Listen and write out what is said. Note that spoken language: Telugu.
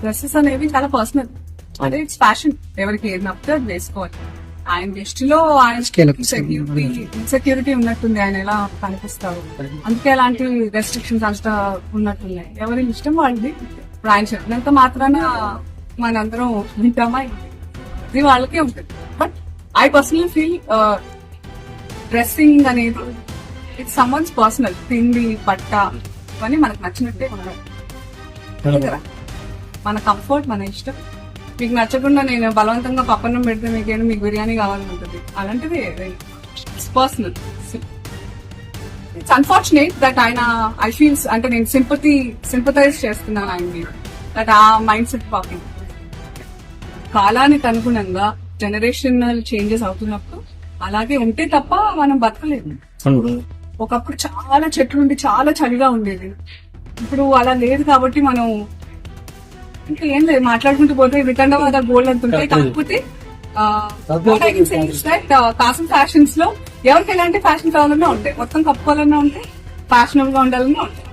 డ్రెస్సెస్ అనేవి చాలా పర్సనల్, అంటే ఇట్స్ ఫ్యాషన్. ఎవరికి ఏది నప్పితే అది వేసుకోవాలి. ఆయన దృష్టిలో ఆయన ఇన్సెక్యూరిటీ ఉన్నట్టుంది, ఆయన ఎలా కనిపిస్తారు, అందుకే అలాంటి రెస్ట్రిక్షన్స్ అంతా ఉన్నట్టున్నాయి. ఎవరి ఇష్టం వాళ్ళది. ఇప్పుడు ఆయన చెప్పినంత మాత్రాన మనందరం వింటామా, ఇది వాళ్ళకే ఉంటుంది. But I personally feel dressing అనేది ఇట్స్ సమ్వన్స్ పర్సనల్. తిండి బట్ట అని మనకు నచ్చినట్టే ఉండాలి కదా, మన కంఫర్ట్ మన ఇష్టం. మీకు నచ్చకుండా నేను బలవంతంగా పప్పన్నం పెడితే మీకేంటి, మీకు బిర్యానీ కావాలని ఉంటుంది, అలాంటిది it's personal. It's unfortunate that ఆయన ఐ ఫీల్స్ అంటే నేను సింపథైజ్ చేస్తున్నాను ఆయన మీద, దట్ ఆ మైండ్ సెట్ పాకింగ్. కాలానికి అనుగుణంగా జనరేషనల్ చేంజెస్ అవుతున్నప్పుడు అలాగే ఉంటే తప్ప మనం బతకలేదు. ఒకప్పుడు చాలా చెట్లు ఉండి చాలా చలిగా ఉండేది, ఇప్పుడు అలా లేదు. కాబట్టి మనం ఇంకా ఏం లేదు, మాట్లాడుకుంటూ పోతే వితండవాద గోల్డ్ అంటుంటాయి. కాకపోతే కాసం ఫ్యాషన్స్ లో ఎవరికి ఎలాంటి ఫ్యాషన్ కావాలన్నా ఉంటాయి, మొత్తం కప్పుకోవాలన్నా ఉంటాయి, ఫ్యాషనబుల్ గా ఉండాలన్నా ఉంటాయి.